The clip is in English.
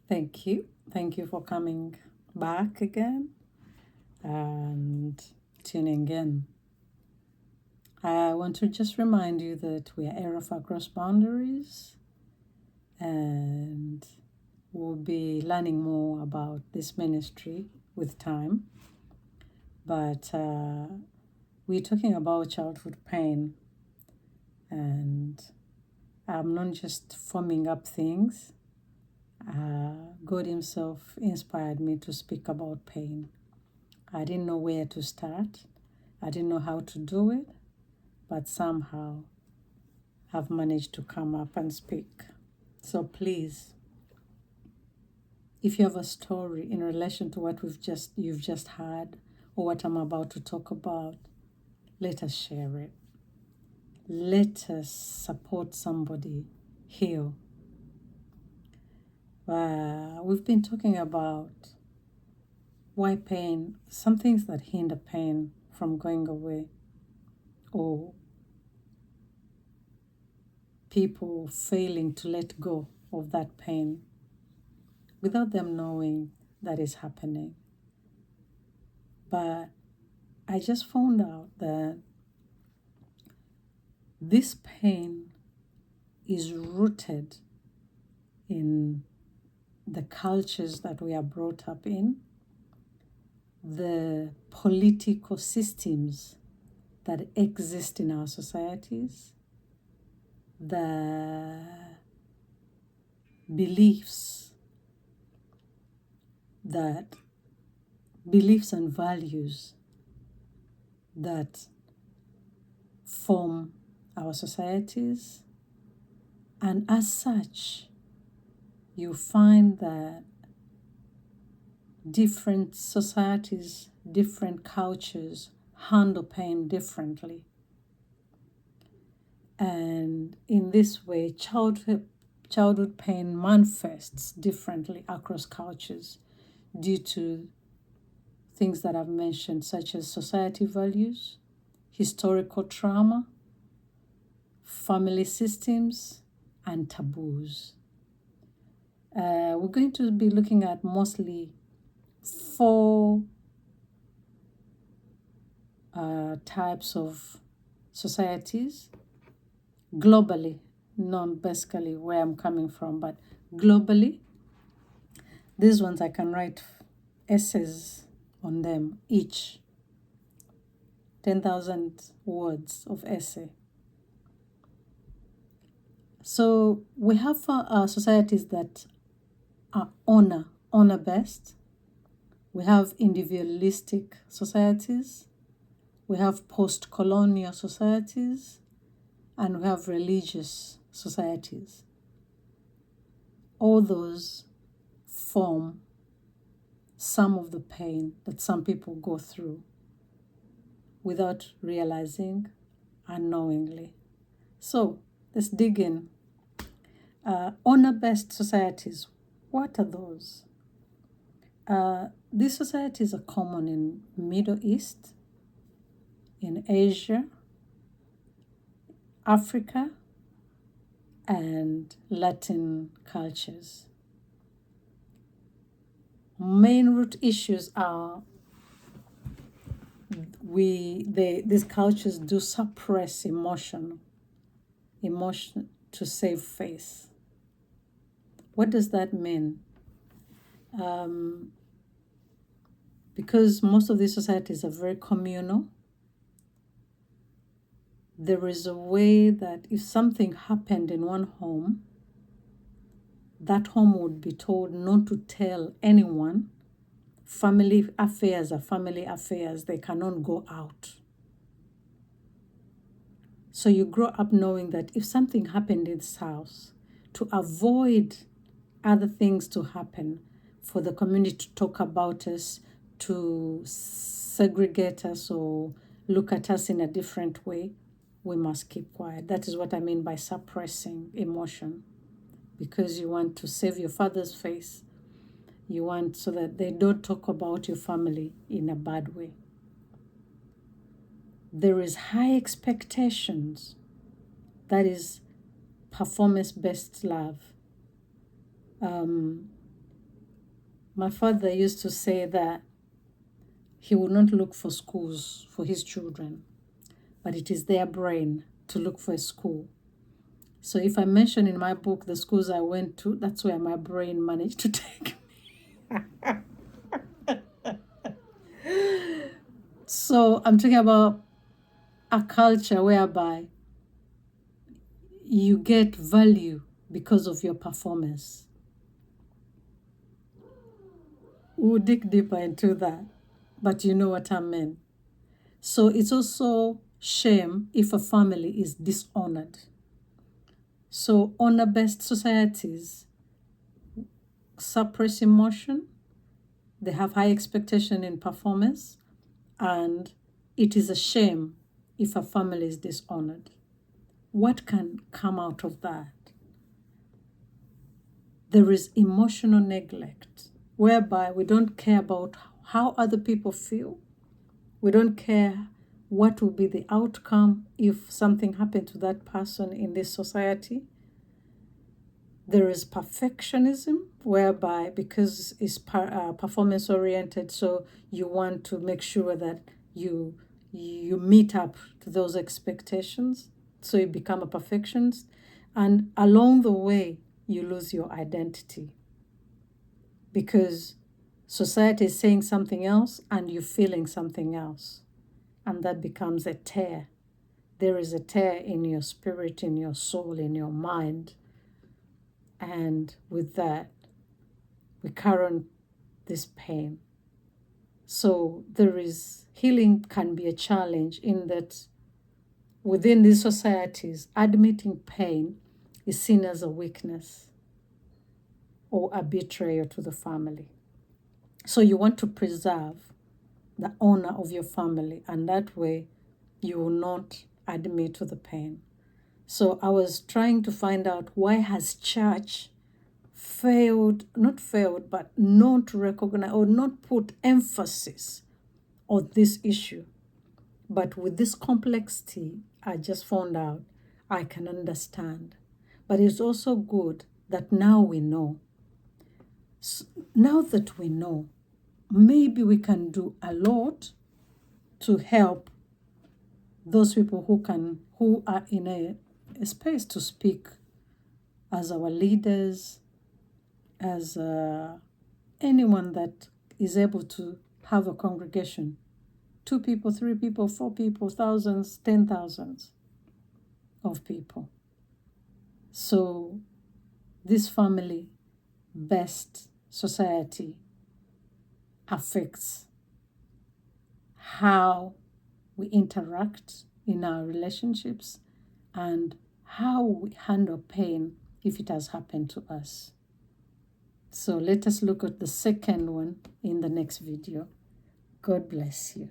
Thank you. Thank you for coming back again and tuning in. I want to just remind you that we are Erefa Across Boundaries and we'll be learning more about this ministry with time. But we're talking about childhood pain, and I'm not just forming up things. God Himself inspired me to speak about pain. I didn't know where to start. I didn't know how to do it, but somehow I've managed to come up and speak. So please, if you have a story in relation to what you've just heard or what I'm about to talk about, let us share it. Let us support somebody heal. We've been talking about why pain, some things that hinder pain from going away, or people failing to let go of that pain without them knowing that is happening. But I just found out that this pain is rooted in the cultures that we are brought up in, the political systems that exist in our societies, the beliefs and values that form our societies. And as such, you find that different societies, different cultures handle pain differently. And in this way, childhood pain manifests differently across cultures due to things that I've mentioned, such as society values, historical trauma, family systems, and taboos. We're going to be looking at mostly 4 types of societies globally, not basically where I'm coming from, but globally. These ones I can write essays on them, each 10,000 words of essay. So we have societies that are honor-based. We have individualistic societies. We have post-colonial societies. And we have religious societies. All those form some of the pain that some people go through without realizing unknowingly. So let's dig in. Honor-based societies, what are those? These societies are common in Middle East, in Asia, Africa, and Latin cultures. Main root issues are these cultures do suppress emotion to save face. What does that mean? Because most of these societies are very communal, there is a way that if something happened in one home, that home would be told not to tell anyone. Family affairs are family affairs. They cannot go out. So you grow up knowing that if something happened in this house, to avoid other things to happen, for the community to talk about us, to segregate us or look at us in a different way, we must keep quiet. That is what I mean by suppressing emotion. Because you want to save your father's face. You want so that they don't talk about your family in a bad way. There is high expectations. That is performance-based love. My father used to say that he would not look for schools for his children, but it is their brain to look for a school. So if I mention in my book the schools I went to, that's where my brain managed to take me. So I'm talking about a culture whereby you get value because of your performance. We'll dig deeper into that, but you know what I mean. So it's also shame if a family is dishonored. So honor-based societies suppress emotion, they have high expectation in performance, and it is a shame if a family is dishonored. What can come out of that? There is emotional neglect, whereby we don't care about how other people feel. We don't care what will be the outcome if something happened to that person in this society. There is perfectionism, whereby because it's performance oriented, so you want to make sure that you meet up to those expectations, so you become a perfectionist, and along the way you lose your identity because society is saying something else and you're feeling something else, and that becomes a tear. There is a tear in your spirit, in your soul, in your mind. And with that, we carry this pain. So there is healing can be a challenge in that within these societies, admitting pain is seen as a weakness or a betrayal to the family. So you want to preserve the honor of your family, and that way you will not admit to the pain. So I was trying to find out, why has church but not recognize or not put emphasis on this issue? But with this complexity, I just found out I can understand. But it's also good that now we know. Now that we know, maybe we can do a lot to help those people who are in a space to speak as our leaders, as anyone that is able to have a congregation. 2 people, 3 people, 4 people, thousands, 10,000s of people. So this family-based society affects how we interact in our relationships and how we handle pain if it has happened to us. So let us look at the second one in the next video. God bless you.